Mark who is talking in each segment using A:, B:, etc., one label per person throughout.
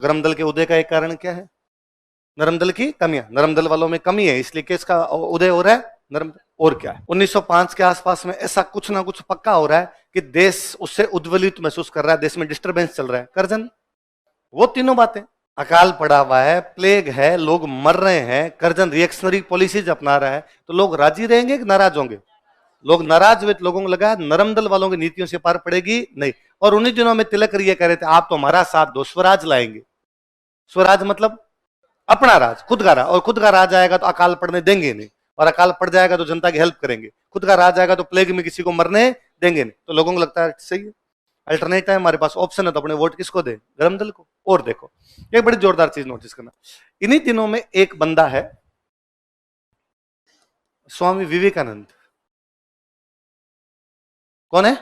A: गर्म दल के उदय का एक कारण क्या है? नरम दल की कमियां, नरम दल वालों में कमी है, इसलिए केस का उदय हो रहा है नरम। और क्या है, 1905 के आसपास में ऐसा कुछ ना कुछ पक्का हो रहा है कि देश उससे उद्वेलित महसूस कर रहा है, देश में डिस्टरबेंस चल रहा है। करजन, वो तीनों बातें, अकाल पड़ा हुआ है, प्लेग है, लोग मर रहे हैं, करजन रिएक्शनरी पॉलिसीज अपना रहा है, तो लोग राजी रहेंगे कि नाराज होंगे? लोग नाराज हुए, लोगों को लगा नरम दल वालों की नीतियों से पार पड़ेगी नहीं। और उन्हीं दिनों में तिलक ये कह रहे थे, आप तो हमारा साथ दो, स्वराज लाएंगे। स्वराज मतलब अपना राज, खुद का राज, और खुद का राज आएगा तो अकाल पड़ने देंगे नहीं, और अकाल पड़ जाएगा तो जनता की हेल्प करेंगे। खुद का राज आएगा तो प्लेग में किसी को मरने देंगे नहीं। तो लोगों को लगता है सही है, अल्टरनेट है हमारे पास, ऑप्शन है, तो अपने वोट किसको दे? गरम दल को। और देखो एक बड़ी जोरदार चीज नोटिस करना, इन्हीं दिनों में एक बंदा है स्वामी विवेकानंद। कौन है?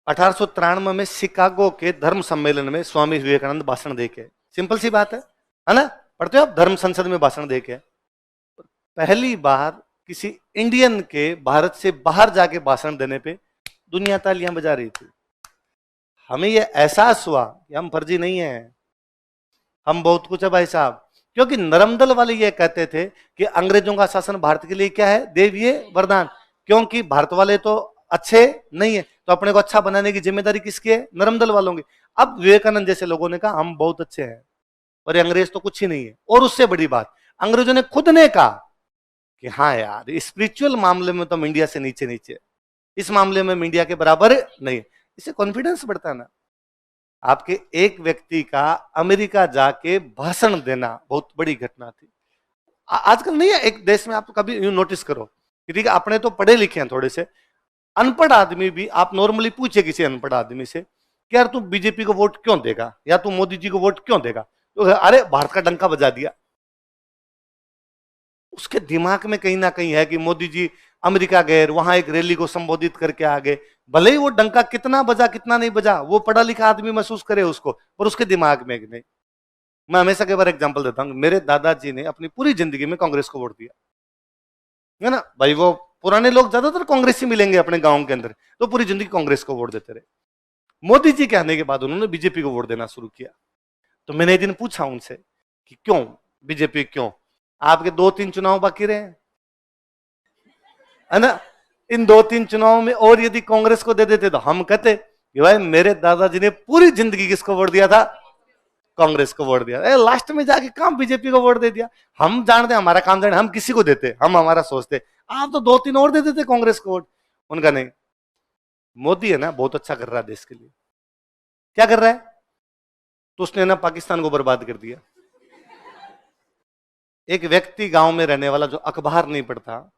A: 1893 में शिकागो के धर्म सम्मेलन में स्वामी विवेकानंद भाषण देके, सिंपल सी बात है ना, पढ़ते हो आप, धर्म संसद में भाषण देके पहली बार किसी इंडियन के भारत से बाहर जाके भाषण देने पे दुनिया तालियां बजा रही थी। हमें यह एहसास हुआ कि हम फर्जी नहीं है, हम बहुत कुछ है भाई साहब। क्योंकि नरम दल वाले ये कहते थे कि अंग्रेजों का शासन भारत के लिए क्या है? देवीय वरदान। क्योंकि भारत वाले तो अच्छे नहीं है, तो अपने को अच्छा बनाने की जिम्मेदारी किसकी है? नरम दल वालों की। अब विवेकानंद जैसे लोगों ने कहा हम बहुत अच्छे हैं और अंग्रेज तो कुछ ही नहीं है। और उससे बड़ी बात, अंग्रेजों ने खुद ने कहा कि हाँ यार, स्पिरिचुअल मामले में तो हम इंडिया से नीचे नीचे, इस मामले में इंडिया के बराबर नहीं। इससे कॉन्फिडेंस बढ़ता है ना। आपके एक व्यक्ति का अमेरिका जाके भाषण देना बहुत बड़ी घटना थी। आजकल नहीं है एक देश में, आप कभी यूं नोटिस करो कि ठीक है, अपने तो पढ़े लिखे हैं थोड़े से, अनपढ़ आदमी भी आप नॉर्मली पूछे किसी अनपढ़ आदमी से कि यार तू बीजेपी को वोट क्यों देगा, या तू मोदी जी को वोट क्यों देगा, तो अरे भारत का डंका बजा दिया। उसके दिमाग में कहीं ना कहीं है कि मोदी जी अमेरिका गए, वहां एक रैली को संबोधित करके आ गए, भले ही वो डंका कितना बजा कितना नहीं बजा वो पढ़ा लिखा आदमी महसूस करे उसको, पर उसके दिमाग में नहीं। मैं हमेशा के बार एग्जांपल देता हूं, मेरे दादाजी ने अपनी पूरी जिंदगी में कांग्रेस को वोट दिया है ना भाई। वो पुराने लोग ज्यादातर कांग्रेसी मिलेंगे अपने गांव के अंदर, तो पूरी जिंदगी कांग्रेस को वोट देते रहे। मोदी जी के आने के बाद उन्होंने बीजेपी को वोट देना शुरू किया। तो मैंने एक दिन पूछा उनसे कि क्यों बीजेपी, क्यों? आपके 2-3 चुनाव बाकी रहे है ना, इन 2-3 चुनाव में और यदि कांग्रेस को दे देते तो हम कहते कि भाई मेरे दादाजी ने पूरी जिंदगी किसको वोट दिया था? कांग्रेस को वोट दिया। लास्ट में जाके काम बीजेपी को वोट दे दिया। हम जानते हैं हमारा काम जाने, हम किसी को देते, हम हमारा सोचते, आप तो 2-3 और दे देते कांग्रेस को वोट। उनका नहीं, मोदी है ना बहुत अच्छा कर रहा है देश के लिए। क्या कर रहा है? तो उसने ना पाकिस्तान को बर्बाद कर दिया। एक व्यक्ति गांव में रहने वाला जो अखबार नहीं पढ़ता,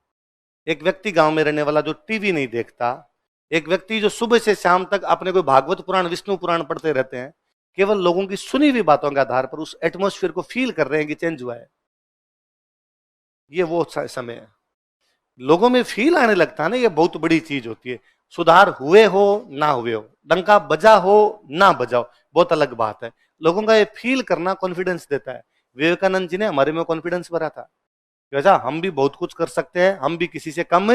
A: एक व्यक्ति गांव में रहने वाला जो टीवी नहीं देखता, एक व्यक्ति जो सुबह से शाम तक अपने कोई भागवत पुराण विष्णु पुराण पढ़ते रहते हैं, केवल लोगों की सुनी हुई बातों के आधार पर उस एटमॉस्फेयर को फील कर रहे हैं कि चेंज हुआ है। ये वो समय है, लोगों में फील आने लगता है ना, ये बहुत बड़ी चीज होती है। सुधार हुए हो ना हुए हो, डंका बजा हो ना बजाओ, बहुत अलग बात है। लोगों का ये फील करना कॉन्फिडेंस देता है। विवेकानंद जी ने हमारे में कॉन्फिडेंस भरा था, अच्छा हम भी बहुत कुछ कर सकते हैं, हम भी किसी से कम।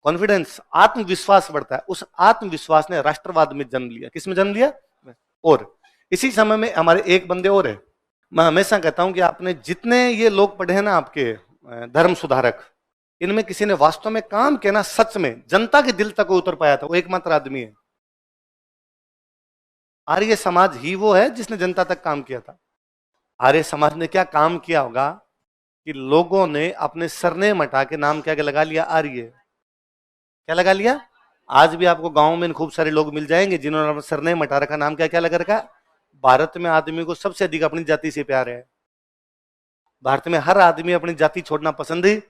A: कॉन्फिडेंस, आत्मविश्वास बढ़ता है। उस आत्मविश्वास ने राष्ट्रवाद में जन्म लिया। किस में जन्म लिया? और इसी समय में हमारे एक बंदे और है। मैं हमेशा कहता हूं कि आपने जितने ये लोग पढ़े हैं ना आपके धर्म सुधारक, इनमें किसी ने वास्तव में काम किया ना, सच में जनता के दिल तक उतर पाया था, वो एकमात्र आदमी है। आर्य समाज ही वो है जिसने जनता तक काम किया था। आर्य समाज ने क्या काम किया होगा कि लोगों ने अपने सरनेम हटा के नाम क्या लगा लिया? आर्य। क्या लगा लिया? आज भी आपको गांव में खूब सारे लोग मिल जाएंगे जिन्होंने अपना सरनेम हटा रखा, नाम क्या क्या लगा रखा? भारत में आदमी को सबसे अधिक अपनी जाति से प्यार है। भारत में हर आदमी अपनी जाति छोड़ना पसंद है।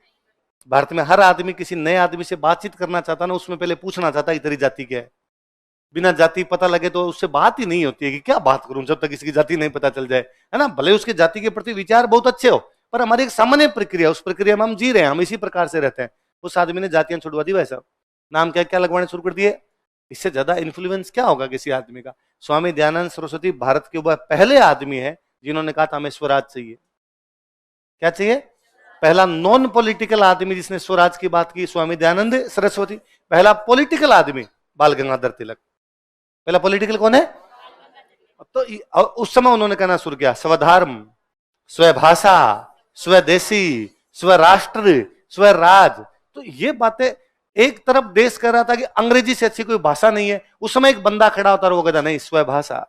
A: भारत में हर आदमी किसी नए आदमी से बातचीत करना चाहता ना, उसमें पहले पूछना चाहता है तेरी जाति क्या है। बिना जाति पता लगे तो उससे बात ही नहीं होती है कि क्या बात करूं जब तक इसकी जाति नहीं पता चल जाए, है ना। भले उसके जाति के प्रति विचार बहुत अच्छे हो, पर हमारी एक सामान्य प्रक्रिया, उस प्रक्रिया में हम जी रहे हैं, हम इसी प्रकार से रहते हैं। उस आदमी ने जातियां छुड़वा दी भाई साहब, नाम क्या क्या लगवाने शुरू कर दिए। इससे ज्यादा इन्फ्लुएंस क्या होगा किसी आदमी का? स्वामी दयानंद सरस्वती भारत के वो पहले आदमी है जिन्होंने कहा था हमें स्वराज चाहिए। क्या चाहिए? पहला नॉन पॉलिटिकल आदमी जिसने स्वराज की बात की, स्वामी दयानंद सरस्वती। पहला पॉलिटिकल आदमी बाल गंगाधर तिलक। पहला पॉलिटिकल कौन है? तो उस समय उन्होंने कहना शुरू किया स्वधर्म, स्वभाषा, स्वदेशी, स्वराष्ट्र, स्वराज। तो ये बातें, एक तरफ देश कह रहा था कि अंग्रेजी से अच्छी कोई भाषा नहीं है, उस समय एक बंदा खड़ा होता और वो कहता नहीं, स्वभाषा,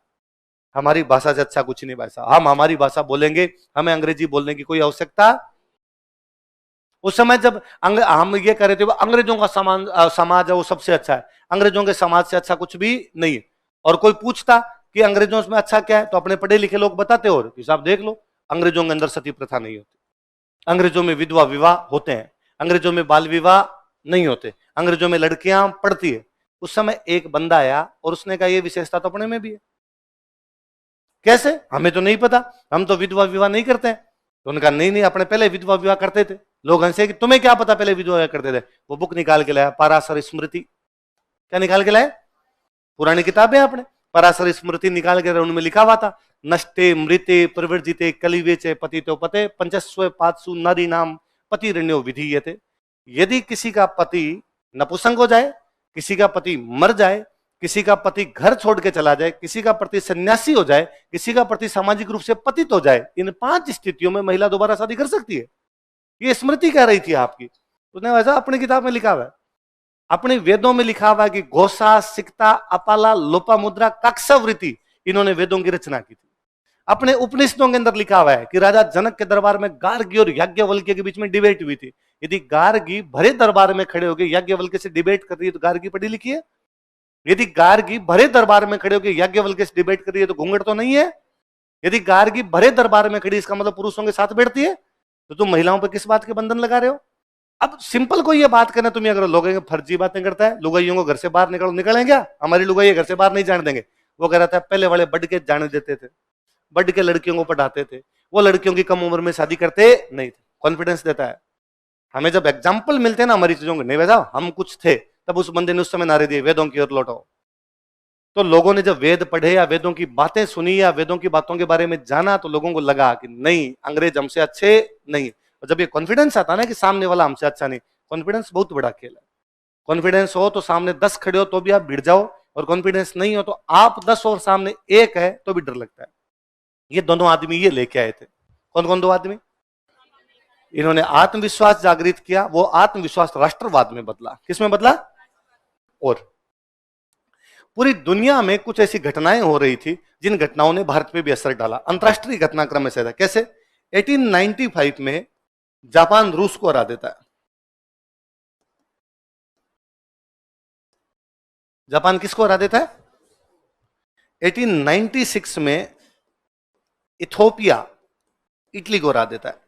A: हमारी भाषा से अच्छा कुछ नहीं भाषा, हम हमारी भाषा बोलेंगे, हमें अंग्रेजी बोलने की कोई आवश्यकता। उस समय जब हम ये कह रहे थे अंग्रेजों का समाज है वो सबसे अच्छा है, अंग्रेजों के समाज से अच्छा कुछ भी नहीं है। और कोई पूछता कि अंग्रेजों में अच्छा क्या है, तो अपने पढ़े लिखे लोग बताते, और साहब देख लो, अंग्रेजों के अंदर सती प्रथा नहीं होती, अंग्रेजों में विधवा विवाह होते हैं, अंग्रेजों में बाल विवाह नहीं होते, अंग्रेजों में लड़कियां पढ़ती है। उस समय एक बंदा आया और उसने कहा ये विशेषता तो अपने में भी है। कैसे? हमें तो नहीं पता, हम तो विधवा विवाह नहीं करते हैं। तो उन्होंने कहा नहीं नहीं, अपने पहले विधवा विवाह करते थे। लोग हंसे कि तुम्हें क्या पता पहले विधवा विवाह करते थे। वो बुक निकाल के लाया, पराशर स्मृति। क्या निकाल के लाया? पुरानी किताबें अपने पराशर स्मृति निकाल के, उनमें लिखा हुआ था नष्टे मृते प्रवर्जिते कलिवेचे पतितो पते पंचस्व पात्सु नारी नाम पति ऋण्यो विधीयते। यदि किसी का पति नपुंसक हो जाए, किसी का पति मर जाए, किसी का पति घर छोड़ के चला जाए, किसी का पति सन्यासी हो जाए, किसी का पति सामाजिक रूप से पतित हो जाए, इन 5 स्थितियों में महिला दोबारा शादी कर सकती है। ये स्मृति कह रही थी आपकी, उसने वैसा अपनी किताब में लिखा हुआ है, अपने वेदों में लिखा हुआ है कि घोषा, सिक्ता, अपाला, लोपामुद्रा, कक्षवृत्ति, इन्होंने वेदों की रचना की थी। अपने उपनिषदों के अंदर लिखा हुआ है कि राजा जनक के दरबार में गार्गी और याज्ञवल्क्य के बीच में डिबेट हुई थी। यदि गार्गी भरे दरबार में खड़े होकर याज्ञवल्क्य से डिबेट कर रही है तो गार्गी पढ़ी लिखी है? यदि गार्गी भरे दरबार में खड़े होकर याज्ञवल्क्य से डिबेट कर रही है तो घूंघट तो नहीं है? यदि गार्गी भरे दरबार में खड़ी, इसका मतलब पुरुषों के साथ बैठती है, तो तुम महिलाओं पर किस बात के बंधन लगा रहे हो? अब सिंपल कोई ये बात करना, तुम्हें अगर लोग फर्जी बातें करता है, लुगाइयों को घर से बाहर निकलेंगे क्या? हमारी लुगाई घर से बाहर नहीं जाने देंगे। वो कह रहा था पहले वाले बढ़ के जाने देते थे, बढ़ के लड़कियों को पढ़ाते थे, वो लड़कियों की कम उम्र में शादी करते नहीं थे। कॉन्फिडेंस देता है। हमें जब एग्जाम्पल मिलते हैं ना हमारी चीजों के, नहीं वैसा हम कुछ थे, तब उस बंदे ने उस समय नारे दिए वेदों की ओर लौटो। तो लोगों ने जब वेद पढ़े या वेदों की बातें सुनी या वेदों की बातों के बारे में जाना, तो लोगों को लगा कि नहीं, अंग्रेज हमसे अच्छे नहीं। और जब ये कॉन्फिडेंस आता ना कि सामने वाला हमसे अच्छा नहीं, कॉन्फिडेंस बहुत बड़ा खेल है। कॉन्फिडेंस हो तो सामने 10 खड़े हो तो भी आप भिड़ जाओ, और कॉन्फिडेंस नहीं हो तो आप 10 और सामने 1 है तो भी डर लगता है। ये दोनों आदमी ये लेके आए थे। कौन कौन 2 आदमी? इन्होंने आत्मविश्वास जागृत किया, वो आत्मविश्वास राष्ट्रवाद में बदला। किस में बदला? और पूरी दुनिया में कुछ ऐसी घटनाएं हो रही थी जिन घटनाओं ने भारत पे भी असर डाला। अंतरराष्ट्रीय घटनाक्रम में से था। कैसे? 1895 में जापान रूस को हरा देता है। जापान किसको हरा देता है? 1896 में इथोपिया इटली को हरा देता है।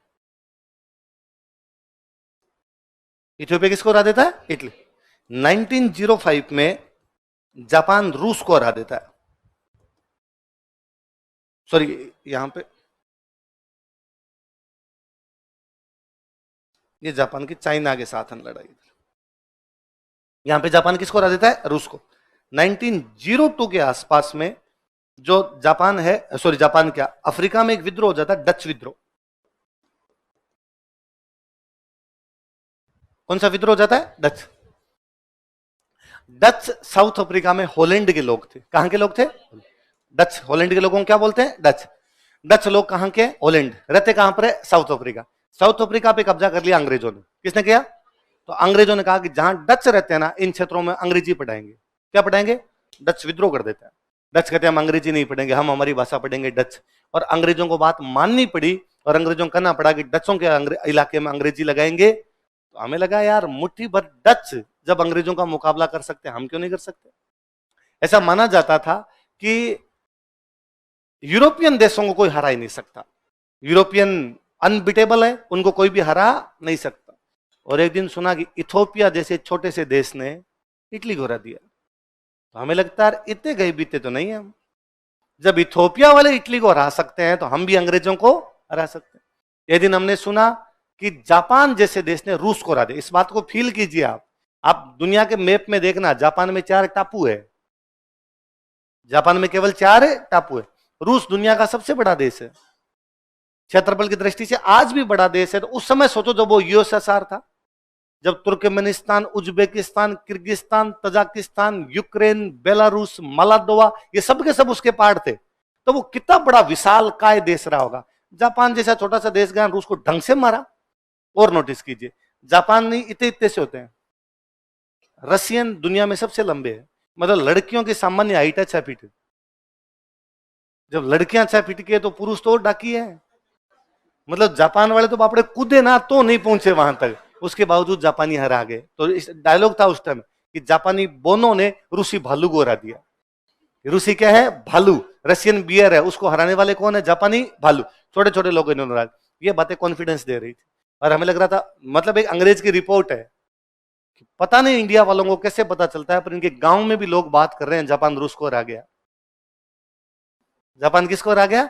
A: इथोपिया किसको हरा देता है? इटली। 1905 में जापान रूस को हरा देता है। सॉरी, यहां पे ये जापान की चाइना के साथ लड़ाई। यहां पे जापान किसको हरा देता है? रूस को। 1902 के आसपास में जो जापान है, सॉरी जापान क्या, अफ्रीका में एक विद्रोह हो जाता है, डच विद्रोह। कौन सा विद्रोह हो जाता है? डच। डच साउथ अफ्रीका में हॉलैंड के लोग थे। कहां के लोग थे? डच। हॉलैंड के लोगों को क्या बोलते हैं? डच। डच लोग कहां के? हॉलैंड। रहते कहां पर है? South Africa. साउथ अफ्रीका पे कब्जा कर लिया अंग्रेजों ने। किसने किया? तो अंग्रेजों ने कहा कि जहां डच रहते हैं ना, इन क्षेत्रों में अंग्रेजी पढ़ाएंगे। क्या पढ़ाएंगे? डच विद्रोह कर देता है। डच कहते हैं हम अंग्रेजी नहीं पढ़ेंगे, हम हमारी भाषा पढ़ेंगे, डच। और अंग्रेजों को बात माननी पड़ी और अंग्रेजों को कहना पड़ा कि डचों के इलाके में अंग्रेजी लगाएंगे। तो हमें लगा यार मुट्ठी भर डच जब अंग्रेजों का मुकाबला कर सकते हैं, हम क्यों नहीं कर सकते? ऐसा माना जाता था कि यूरोपियन देशों को कोई हरा ही नहीं सकता, यूरोपियन अनबिटेबल है, उनको कोई भी हरा नहीं सकता। और एक दिन सुना कि इथोपिया जैसे छोटे से देश ने इटली को हरा दिया। तो हमें लगता है इतने गए बीते तो नहीं है हम। जब इथोपिया वाले इटली को हरा सकते हैं तो हम भी अंग्रेजों को हरा सकते हैं। एक दिन हमने सुना कि जापान जैसे देश ने रूस को हरा दिया। इस बात को फील कीजिए आप दुनिया के मैप में देखना, जापान में 4 टापू है। जापान में केवल 4 टापू है। रूस दुनिया का सबसे बड़ा देश है, क्षेत्रफल की दृष्टि से आज भी बड़ा देश है। तो उस समय सोचो जब वो यूएसएसआर था, जब Turkmenistan, Uzbekistan, Kyrgyzstan, Tajikistan, Ukraine, Belarus, Moldova, ये सब के सब उसके पार्ट थे। तो वो कितना बड़ा विशाल काय देश रहा होगा। जापान जैसा छोटा सा देश गया, रूस को ढंग से मारा। और नोटिस कीजिए, जापानी इतने इतने से होते हैं, रशियन दुनिया में सबसे लंबे है। मतलब लड़कियों की सामान्य हाइट है 6 फीट। जब लड़कियां 6 फीट की है तो पुरुष तो डाकी है। मतलब जापान वाले तो बापड़े कूदे ना तो नहीं पहुंचे वहां तक, उसके बावजूद जापानी हरा गए। तो इस डायलॉग था उस टाइम कि जापानी बोनों ने रूसी भालू को हरा दिया। रूसी क्या है? भालू। रशियन बियर है, उसको हराने वाले कौन है? जापानी भालू। छोटे छोटे लोग इन्होंने, ये बातें कॉन्फिडेंस दे रही थी। और हमें लग रहा था, मतलब एक अंग्रेज की रिपोर्ट है, पता नहीं इंडिया वालों को कैसे पता चलता है, पर इनके गांव में भी लोग बात कर रहे हैं जापान रूस को हरा गया। जापान किसको हरा गया?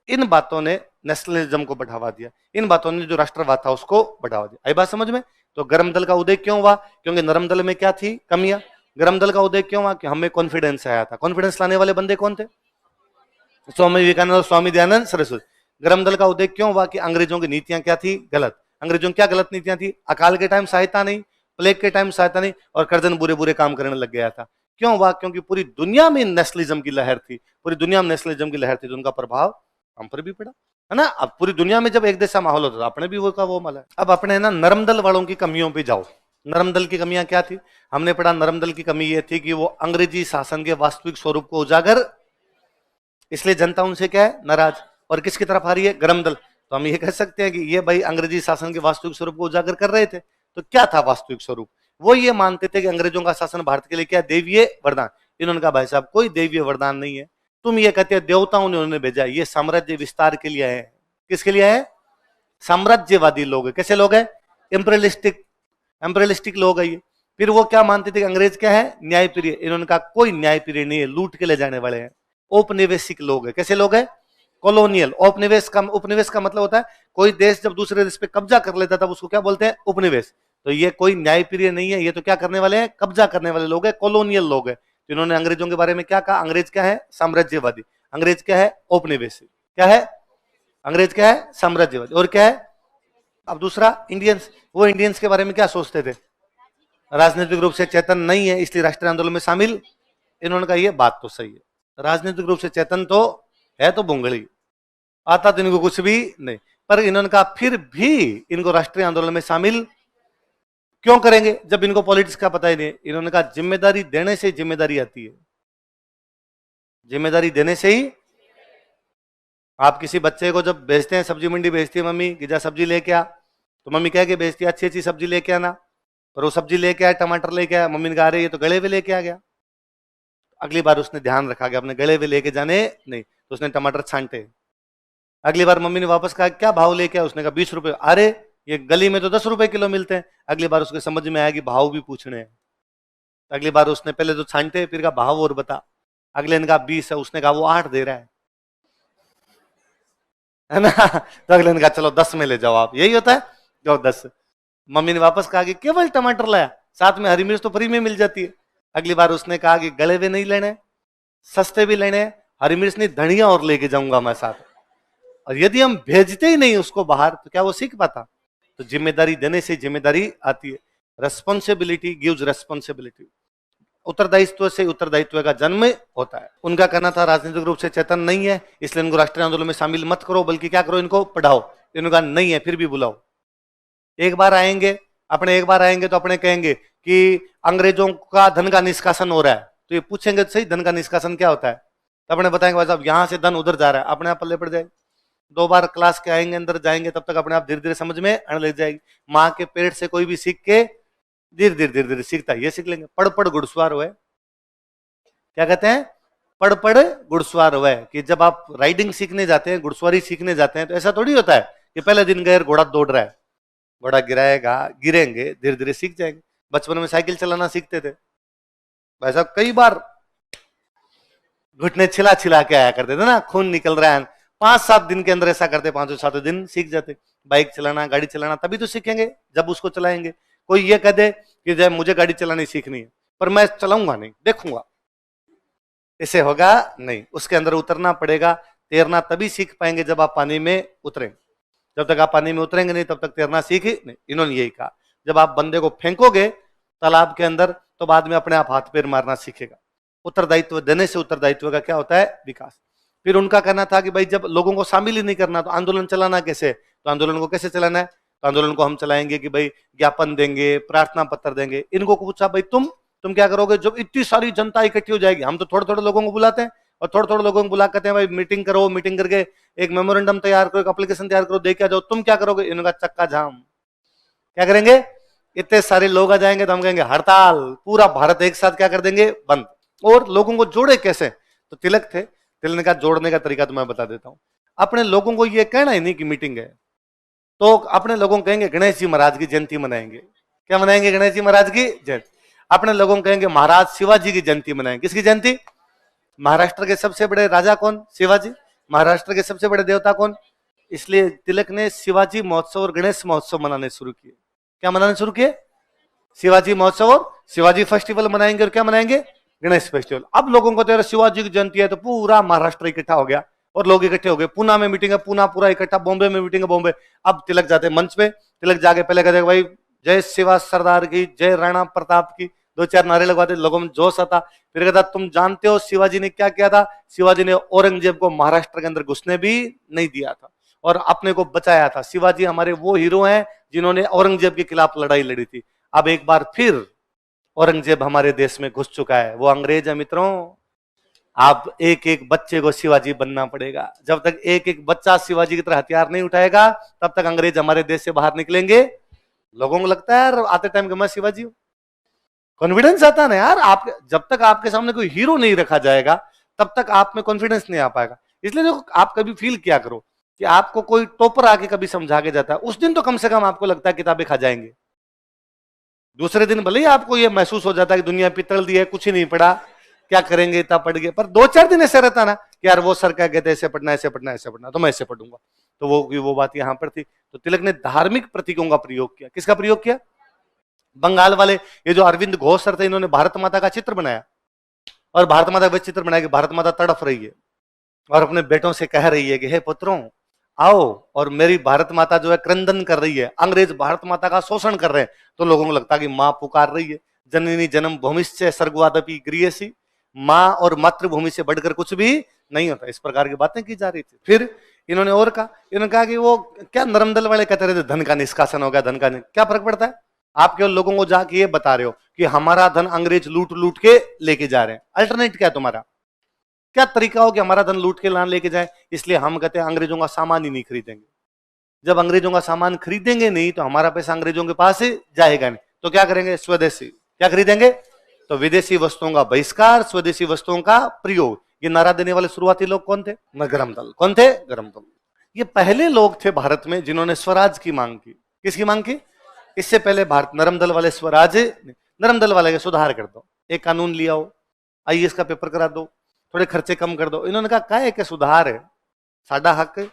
A: इन बातों ने नेशनलिज्म को बढ़ावा दिया, इन बातों ने जो राष्ट्रवाद था उसको बढ़ावा दिया। आई बात समझ में? तो गर्म दल का उदय क्यों हुआ? क्योंकि नरम दल में क्या थी? कमियां। गर्म दल का उदय क्यों हुआ? कि हमें कॉन्फिडेंस आया था। कॉन्फिडेंस लाने वाले बंदे कौन थे? स्वामी विवेकानंद और स्वामी दयानंद सरस्वती। गर्म दल का उदय क्यों हुआ? कि अंग्रेजों की नीतियां क्या थी? गलत। अंग्रेजों की क्या गलत नीतियां थी? अकाल के टाइम सहायता नहीं, प्लेग के टाइम सहायता नहीं, और कर्जन बुरे बुरे काम करने लग गया था। क्यों हुआ? क्योंकि पूरी दुनिया में नेशनलिज्म की लहर थी, पूरी दुनिया में नेशनलिज्म की लहर थी, तो उनका प्रभाव हम पर भी पड़ा, है ना। अब पूरी दुनिया में जब एक जैसा माहौल होता था, अपने भी वो का वो माला है। अब अपने ना नरम दल वालों की कमियों पे जाओ। नरम दल की कमियां क्या थी? हमने पढ़ा नरम दल की कमी ये थी कि वो अंग्रेजी शासन के वास्तविक स्वरूप को उजागर, इसलिए जनता उनसे क्या है? नाराज। और किसकी तरफ आ रही है? गर्म दल। तो हम ये कह सकते हैं कि ये भाई अंग्रेजी शासन के वास्तविक स्वरूप को उजागर कर रहे थे। तो क्या था वास्तविक स्वरूप? वो ये मानते थे कि अंग्रेजों का शासन भारत के लिए क्या? देवीय वरदान। इन्होंने कहा भाई साहब कोई देवीय वरदान नहीं है, तुम ये कहते हैं देवताओं ने उन्होंने भेजा, ये साम्राज्य विस्तार के लिए है। किसके लिए है? साम्राज्यवादी लोग है। कैसे लोग है? एम्परियलिस्टिक, एम्परियलिस्टिक लोग है ये। फिर वो क्या मानते थे कि अंग्रेज क्या है? न्यायप्रिय। इन्होंने कहा कोई न्यायप्रिय नहीं है, लूट के ले जाने वाले हैं। औपनिवेशिक लोग है। कैसे लोग है? कॉलोनियल। उपनिवेश का मतलब होता है कोई देश जब दूसरे देश पे कब्जा कर लेता तब उसको क्या बोलते हैं? उपनिवेश। तो ये कोई न्यायप्रिय नहीं है, ये तो क्या करने वाले हैं? कब्जा करने वाले लोग हैं, कॉलोनियल लोग हैं। तो इन्होंने अंग्रेजों के बारे में क्या कहा? अंग्रेज क्या है? साम्राज्यवादी। अंग्रेज क्या है? औपनिवेशिक। क्या है? अंग्रेज क्या है? साम्राज्यवादी। और क्या है? अब दूसरा इंडियंस। वो इंडियंस के बारे में क्या सोचते थे? राजनीतिक रूप से चेतन नहीं है, इसलिए राष्ट्रीय आंदोलन में शामिल। इन्होंने कहा ये बात तो सही है, राजनीतिक रूप से चेतन तो है, तो बुंगली, आता तो इनको कुछ भी नहीं। पर इन्होंने कहा फिर भी इनको राष्ट्रीय आंदोलन में शामिल क्यों करेंगे जब इनको पॉलिटिक्स का पता ही नहीं। इन्होंने कहा जिम्मेदारी देने से जिम्मेदारी आती है, जिम्मेदारी देने से ही। आप किसी बच्चे को जब भेजते हैं, सब्जी मंडी भेजती है मम्मी कि जा सब्जी लेके आ, तो मम्मी कह के भेजती है अच्छी अच्छी सब्जी लेके आना। पर वो सब्जी लेके आया, टमाटर लेके आया, मम्मी ने कहा रही है तो गले हुए लेके आ गया। अगली बार उसने ध्यान रखा कि अपने गले हुए लेके जाने नहीं, तो उसने टमाटर छांटे। अगली बार मम्मी ने वापस कहा क्या भाव लेके आया? उसने कहा 20 रुपए। अरे ये गली में तो 10 रुपए किलो मिलते हैं। अगली बार उसके समझ में आया कि भाव भी पूछने हैं। अगली बार उसने पहले तो छांटे, फिर कहा भाव और बता। अगले ने कहा 20 है, उसने कहा वो 8 दे रहा है ना। तो अगले ने कहा चलो 10 में ले जाओ आप, यही होता है, जाओ 10। मम्मी ने वापस कहा कि केवल टमाटर लाया, साथ में हरी मिर्च तो फ्री में मिल जाती है। अगली बार उसने कहा कि गले हुए नहीं लेने, सस्ते भी लेने, हरी मिर्च नहीं धनिया और लेके जाऊंगा मैं साथ। और यदि हम भेजते ही नहीं उसको बाहर तो क्या वो सीख पाता? तो जिम्मेदारी देने से जिम्मेदारी आती है। Responsibility gives responsibility. उत्तरदायित्व से उत्तरदायित्व का जन्म होता है। उनका कहना था राजनीतिक रूप से चेतन नहीं है, इसलिए इनको राष्ट्रीय आंदोलन में शामिल मत करो, बल्कि क्या करो? इनको पढ़ाओ। इन्होंने कहा नहीं है, फिर भी बुलाओ। एक बार आएंगे एक बार आएंगे तो अपने कहेंगे कि अंग्रेजों का धन का निष्कासन हो रहा है, तो ये पूछेंगे सही धन का निष्कासन क्या होता है? तो अपने बताएंगे भाई साहब यहां से धन उधर जा रहा है, अपने आप पल्ले पड़ जाएगी। 2 बार क्लास के आएंगे, अंदर जाएंगे, तब तक अपने आप धीरे धीरे समझ में आने लग जाएगी। माँ के पेट से कोई भी सीख के धीरे धीरे धीरे धीरे सीखता है, ये सीख लेंगे। पढ़ पढ़ घुड़सवार हुए, क्या कहते हैं? पढ़ पढ़ घुड़सवार हुए। कि जब आप राइडिंग सीखने जाते हैं, घुड़सवारी सीखने जाते हैं, तो ऐसा थोड़ी होता है कि पहले दिन गए घोड़ा दौड़ रहा है, घोड़ा गिराएगा, गिरेंगे, धीरे धीरे सीख जाएंगे। बचपन में साइकिल चलाना सीखते थे भाई साहब, कई बार घुटने छिला छिला के आया करते थे ना, खून निकल रहा है। 5-7 दिन के अंदर ऐसा करते, 5-7 दिन सीख जाते। बाइक चलाना, गाड़ी चलाना तभी तो सीखेंगे जब उसको चलाएंगे। कोई ये कह दे कि जब मुझे गाड़ी चलानी सीखनी है पर मैं चलाऊंगा नहीं, देखूंगा, इसे होगा नहीं। उसके अंदर उतरना पड़ेगा। तैरना तभी सीख पाएंगे जब आप पानी में उतरेंगे। जब तक आप पानी में उतरेंगे नहीं तब तक तैरना सीख नहीं। इन्होंने यही कहा जब आप बंदे को फेंकोगे तालाब के अंदर तो बाद में अपने आप हाथ पैर मारना सीखेगा। उत्तरदायित्व देने से उत्तरदायित्व का क्या होता है? विकास। फिर उनका कहना था कि भाई जब लोगों को शामिल ही नहीं करना तो आंदोलन चलाना कैसे, तो आंदोलन को कैसे चलाना है, तो आंदोलन को हम चलाएंगे कि भाई ज्ञापन देंगे, प्रार्थना पत्र देंगे। इनको पूछा भाई तुम क्या करोगे जब इतनी सारी जनता इकट्ठी हो जाएगी? हम तो थोड़े थोड़े लोगों को बुलाते हैं और थोड़े थोड़े लोगों को बुला कहते हैं भाई मीटिंग करो, मीटिंग करके एक मेमोरेंडम तैयार करो, एक एप्लीकेशन तैयार करो, दे के आ जाओ। तुम क्या करोगे? इनका चक्का जाम। क्या करेंगे? इतने सारे लोग आ जाएंगे तो हम कहेंगे हड़ताल, पूरा भारत एक साथ क्या कर देंगे? बंद। और लोगों को जोड़े कैसे? तो तिलक थे, तिलक का जोड़ने का तरीका तो मैं बता देता हूं। अपने लोगों को ये कहना ही नहीं कि मीटिंग है, तो अपने लोगों को कहेंगे गणेश जी महाराज की जयंती मनाएंगे। क्या मनाएंगे? गणेश जी महाराज की जयंती। अपने लोगों को कहेंगे महाराज शिवाजी की जयंती मनाएंगे। किसकी जयंती? महाराष्ट्र के सबसे बड़े राजा कौन? शिवाजी। महाराष्ट्र के सबसे बड़े देवता कौन? इसलिए तिलक ने शिवाजी महोत्सव और गणेश महोत्सव मनाने शुरू किए। क्या मनाने शुरू किए? शिवाजी महोत्सव और शिवाजी फेस्टिवल मनाएंगे। और क्या मनाएंगे? गणेश फेस्टिवल। अब लोगों को तेरा शिवाजी की जयंती है तो पूरा महाराष्ट्र इकट्ठा हो गया और लोग इकट्ठे हो गए। पुणे में मीटिंग है, पुणे पूरा इकट्ठा, बॉम्बे में मीटिंग है, बॉम्बे। अब तिलक जाते मंच पे, तिलक जाके पहले कहते भाई जय शिवा सरदार की, जय राणा प्रताप की, दो चार नारे लगवाते, लोगों में जोश आता। फिर कहता तुम जानते हो शिवाजी ने क्या किया था? शिवाजी ने औरंगजेब को महाराष्ट्र के अंदर घुसने भी नहीं दिया था और अपने को बचाया था। शिवाजी हमारे वो हीरो हैं जिन्होंने औरंगजेब के खिलाफ लड़ाई लड़ी थी। अब एक बार फिर औरंगजेब हमारे देश में घुस चुका है, वो अंग्रेज है मित्रों। आप एक एक बच्चे को शिवाजी बनना पड़ेगा। जब तक एक एक बच्चा शिवाजी की तरह हथियार नहीं उठाएगा तब तक अंग्रेज हमारे देश से बाहर निकलेंगे। लोगों को लगता है यार आते टाइम के मैं शिवाजी हूं, कॉन्फिडेंस आता ना यार। आप जब तक आपके सामने कोई हीरो नहीं रखा जाएगा तब तक आप में कॉन्फिडेंस नहीं आ पाएगा। इसलिए देखो आप कभी फील किया करो कि आपको कोई टॉपर आके कभी समझा के जाता है, उस दिन तो कम से कम आपको लगता है किताबें खा जाएंगे। दूसरे दिन भले ही आपको यह महसूस हो जाता है कि दुनिया पितल दी है, कुछ ही नहीं पड़ा, क्या करेंगे, इतना पढ़ गए। पर 2-4 दिन ऐसे रहता ना कि यार वो सर क्या कहते हैं ऐसे पढ़ना ऐसे पढ़ना ऐसे पढ़ना, तो मैं ऐसे पढ़ूंगा। तो वो बात यहां पर थी। तो तिलक ने धार्मिक प्रतीकों का प्रयोग किया। किसका प्रयोग किया? बंगाल वाले ये जो अरविंद घोष सर थे, इन्होंने भारत माता का चित्र बनाया और भारत माता का चित्र बनाया कि भारत माता तड़फ रही है और अपने बेटों से कह रही है कि हे पुत्रों आओ, और मेरी भारत माता जो है क्रंदन कर रही है, अंग्रेज भारत माता का शोषण कर रहे हैं। तो लोगों को लगता है कि माँ पुकार रही है, जननी जन्म भूमिश्च स्वर्गवादपि गृहसि, माँ और मातृभूमि से बढ़कर कुछ भी नहीं होता। इस प्रकार की बातें की जा रही थी। फिर इन्होंने और कहा, इन्होंने कहा कि वो क्या नरमदल वाले कहते रहे थे धन का निष्कासन हो गया, धन का क्या फर्क पड़ता है? आप केवल लोगों को जाके ये बता रहे हो कि हमारा धन अंग्रेज लूट लूट के लेके जा रहे हैं। अल्टरनेट क्या है तुम्हारा? क्या तरीका हो कि हमारा धन लूट के लान लेके जाए? इसलिए हम कहते हैं अंग्रेजों का सामान ही नहीं खरीदेंगे। जब अंग्रेजों का सामान खरीदेंगे नहीं तो हमारा पैसा अंग्रेजों के पास जाएगा नहीं। तो क्या करेंगे? स्वदेशी। क्या खरीदेंगे? तो विदेशी वस्तुओं का बहिष्कार, स्वदेशी वस्तुओं का प्रयोग। ये नारा देने वाले शुरुआती लोग कौन थे? गरमदल। कौन थे? गरमदल। ये पहले लोग थे भारत में जिन्होंने स्वराज की मांग की। किसकी मांग की? इससे पहले भारत नरमदल वाले स्वराज, नरमदल वाले के सुधार कर दो, एक कानून लिया हो, आईएएस का पेपर करा दो, थोड़े खर्चे कम कर दो। इन्होंने कहा क्या है कि सुधार है, साडा हक है,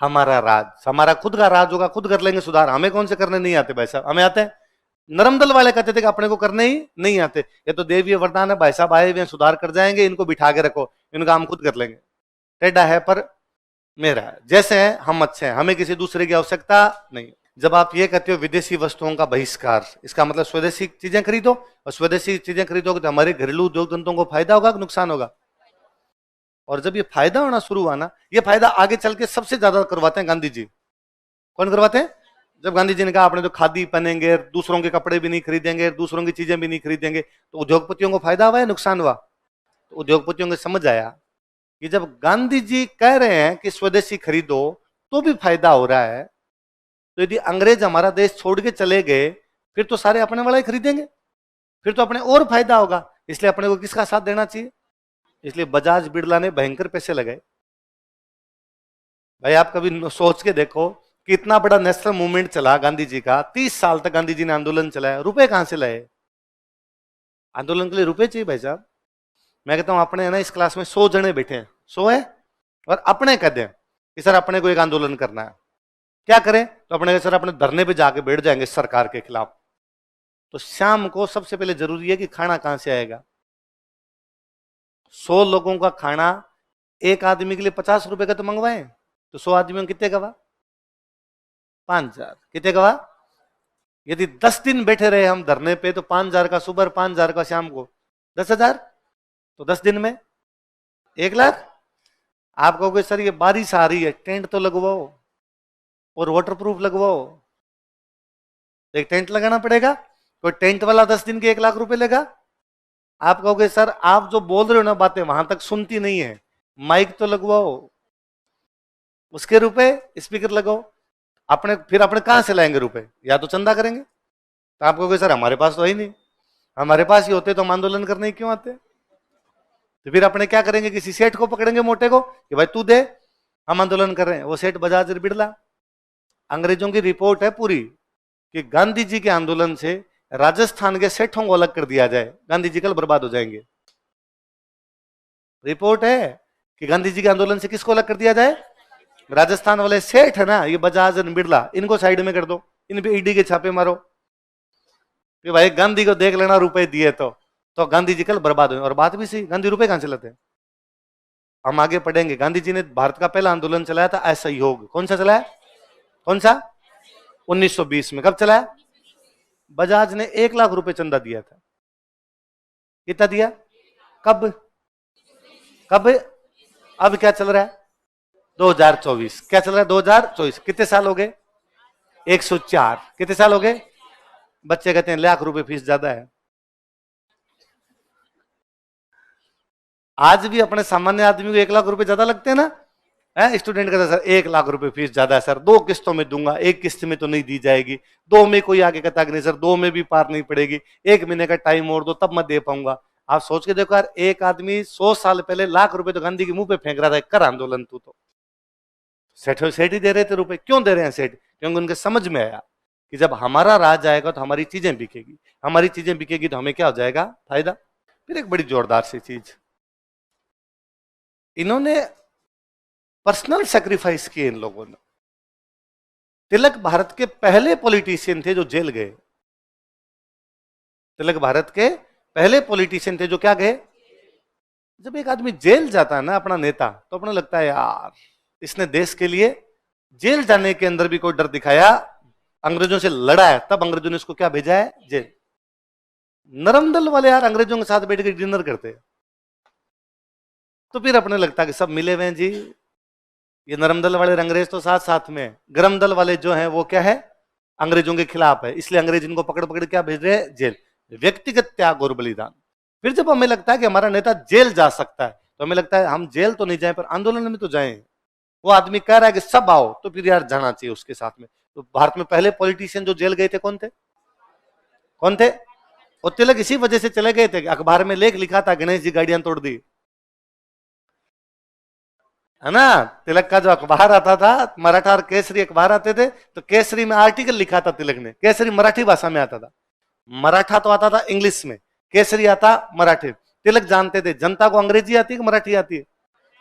A: हमारा राज, हमारा खुद का राज होगा, खुद कर लेंगे सुधार, हमें कौन से करने नहीं आते भाई साहब, हमें आते हैं। नरमदल वाले कहते थे कि अपने को करने ही नहीं आते, ये तो देवीय वरदान है, भाई साहब आए हुए सुधार कर जाएंगे, इनको बिठा के रखो, इनका हम खुद कर लेंगे। टेढ़ा है पर मेरा है, जैसे हैं हम अच्छे हैं, हमें किसी दूसरे की आवश्यकता नहीं। जब आप ये कहते हो विदेशी वस्तुओं का बहिष्कार, इसका मतलब स्वदेशी चीजें खरीदो, और स्वदेशी चीजें खरीदोगे तो हमारे घरेलू उद्योग धंधों को फायदा होगा कि नुकसान होगा? और जब ये फायदा होना शुरू हुआ ना, ये फायदा आगे चल के सबसे ज्यादा करवाते हैं गांधी जी। कौन करवाते हैं? जब गांधी जी ने कहा आपने तो खादी पहनेंगे, दूसरों के कपड़े भी नहीं खरीदेंगे, दूसरों की चीजें भी नहीं खरीदेंगे, तो उद्योगपतियों को फायदा हुआ या नुकसान हुआ? तो उद्योगपतियों को समझ आया कि जब गांधी जी कह रहे हैं कि स्वदेशी खरीदो तो भी फायदा हो रहा है, तो यदि अंग्रेज हमारा देश छोड़ के चले गए फिर तो सारे अपने वाला ही खरीदेंगे, फिर तो अपने और फायदा होगा। इसलिए अपने को किसका साथ देना चाहिए? इसलिए बजाज बिरला ने भयंकर पैसे लगाए। भाई आप कभी सोच के देखो कि इतना बड़ा नेशनल मूवमेंट चला गांधी जी का, 30 साल तक गांधी जी ने आंदोलन चलाया, रुपए कहां से लाए? आंदोलन के लिए रुपए चाहिए भाई साहब। मैं कहता हूं अपने है ना इस क्लास में 100 जने बैठे हैं, 100 है, और अपने कहते हैं कि सर अपने को एक आंदोलन करना है, क्या करें? तो अपने सर अपने धरने पे जाके बैठ जाएंगे सरकार के खिलाफ। तो शाम को सबसे पहले जरूरी है कि खाना कहां से आएगा? 100 लोगों का खाना एक आदमी के लिए 50 रुपए का तो मंगवाएं, तो 100 आदमियों में कितने गवा? 5000। कितने गवा? यदि 10 दिन बैठे रहे हम धरने पे तो 5000 का सुबह, 5000 का शाम को, 10,000, तो 10 दिन में 1 लाख। आप कहोगे सर ये बारिश आ रही है, टेंट तो लगवाओ और वाटरप्रूफ लगवाओ। एक टेंट लगाना पड़ेगा, कोई टेंट वाला 10 दिन के 1 लाख रुपए लेगा। आप कहोगे सर आप जो बोल रहे हो ना बातें वहां तक सुनती नहीं है, माइक तो लगवाओ, उसके रुपए, स्पीकर लगाओ। फिर अपने कहां से लाएंगे रुपए, या तो चंदा करेंगे। तो आप कहोगे सर हमारे पास तो है ही नहीं, हमारे पास ही होते तो हम आंदोलन करने क्यों आते। तो फिर अपने क्या करेंगे, किसी सेठ को पकड़ेंगे मोटे को कि भाई तू दे, हम आंदोलन कर रहे हैं। वो सेठ बजाज बिड़ला। अंग्रेजों की रिपोर्ट है पूरी कि गांधी जी के आंदोलन से राजस्थान के सेठों को अलग कर दिया जाए, गांधी जी कल बर्बाद हो जाएंगे। रिपोर्ट है कि गांधी जी के आंदोलन से किसको अलग कर दिया जाए, राजस्थान वाले सेठ है ना, ये बजाज बिड़ला, इनको साइड में कर दो, इन पे ईडी के छापे मारो कि भाई गांधी को देख लेना रुपए दिए तो गांधी जी कल बर्बाद हुए। और बात भी सही, गांधी रुपए कहां से लाते हैं। हम आगे पढ़ेंगे, गांधी जी ने भारत का पहला आंदोलन चलाया था असहयोग। कौन सा चलाया, कौन सा, 1920 में। कब चलाया, बजाज ने 1 लाख रुपए चंदा दिया था। कितना दिया, कब कब, अब क्या चल रहा है 2024, क्या चल रहा है 2024, कितने साल हो गए 104, कितने साल हो गए। बच्चे कहते हैं 1 लाख रुपए फीस ज्यादा है। आज भी अपने सामान्य आदमी को 1 लाख रुपए ज्यादा लगते हैं ना। स्टूडेंट कहता है सर 1 लाख रुपए फीस ज्यादा है सर, 2 किस्तों में दूंगा, एक किस्त में तो नहीं दी जाएगी, 2 में कोई आगे कहता नहीं सर 2 में भी पार नहीं पड़ेगी, 1 महीने का टाइम और दो तब मैं दे पाऊंगा। आप सोच के देखो यार, एक आदमी 100 साल पहले 1 लाख रुपए तो गांधी के मुंह पे फेंक रहा था, कर आंदोलन तू तो। सेठ ही दे रहे थे रुपए, क्यों दे रहे हैं सेठ, क्योंकि उनके समझ में आया कि जब हमारा राज आएगा तो हमारी चीजें बिकेगी, हमारी चीजें बिकेगी तो हमें क्या हो जाएगा, फायदा। फिर एक बड़ी जोरदार सी चीज, इन्होंने पर्सनल सेक्रीफाइस किए इन लोगों ने। तिलक भारत के पहले पॉलिटिशियन थे जो जेल गए। तिलक भारत के पहले पॉलिटिशियन थे जो क्या गए। जब एक आदमी जेल जाता है ना, अपना नेता, तो अपने लगता है यार इसने देश के लिए जेल जाने के अंदर भी कोई डर दिखाया, अंग्रेजों से लड़ा है, तब अंग्रेजों ने इसको क्या भेजा है, जेल। नरमदल वाले यार अंग्रेजों के साथ बैठ के डिनर करते हैं, तो फिर अपने लगता है कि सब मिले हुए हैं जी, ये नरम दल वाले अंग्रेज तो साथ साथ में, गरम दल वाले जो हैं वो क्या है, अंग्रेजों के खिलाफ है, इसलिए अंग्रेज इनको पकड़ पकड़ क्या भेज रहे हैं, जेल। व्यक्तिगत त्याग और बलिदान। फिर जब हमें लगता है कि हमारा नेता जेल जा सकता है, तो हमें लगता है हम जेल तो नहीं जाए पर आंदोलन में तो जाएं। वो आदमी कह रहा है कि सब आओ, तो फिर यार जाना चाहिए उसके साथ में। तो भारत में पहले पॉलिटिशियन जो जेल गए थे कौन थे, कौन थे, और तिलक इसी वजह से चले गए थे कि अखबार में लेख लिखा था गणेश जी गाड़ियां तोड़ दी, है ना। तिलक का जो अखबार आता था, मराठा और केसरी अखबार आते थे, तो केसरी में आर्टिकल लिखा था तिलक ने, केसरी मराठी भाषा में आता था, मराठा तो आता था इंग्लिश में, केसरी आता मराठी। तिलक जानते थे जनता को अंग्रेजी आती है कि मराठी आती है,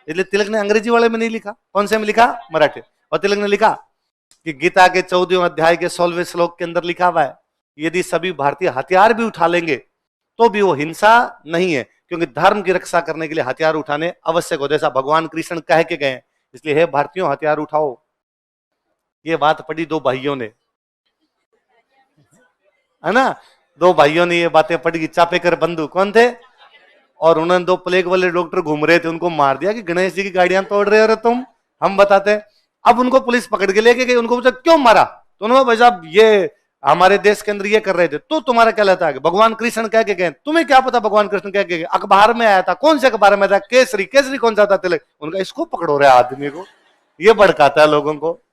A: इसलिए तिलक ने अंग्रेजी वाले में नहीं लिखा, कौन से में लिखा, मराठी। और तिलक ने लिखा कि गीता के 14वें अध्याय के 16वें श्लोक के अंदर लिखा हुआ है, यदि सभी भारतीय हथियार भी उठा लेंगे तो भी वो हिंसा नहीं है, क्योंकि धर्म की रक्षा करने के लिए हथियार उठाने आवश्यक हो, जैसा भगवान कृष्ण कह के गए। इसलिए हे भारतीयों हथियार उठाओ। ये बात पढ़ी 2 भाइयों ने, है ना, 2 भाइयों ने ये बातें पढ़ी। चापेकर बंधु कौन थे, और उन्होंने 2 प्लेग वाले डॉक्टर घूम रहे थे, उनको मार दिया कि गणेश जी की गाड़ियां तोड़ रहे हो तुम, हम बताते। अब उनको पुलिस पकड़ के लेके गई, उनको पूछा क्यों मारा, तो उन्होंने भाई साहब ये हमारे देश के अंदर ये कर रहे थे, तो तुम्हारा क्या लगता है, भगवान कृष्ण कह के गए, तुम्हें क्या पता भगवान कृष्ण कह के गए, अखबार में आया था, कौन से अखबार में था, केसरी, केसरी कौन सा था, तिलक। उनका इसको पकड़ो रहे आदमी को, ये भड़काता है लोगों को।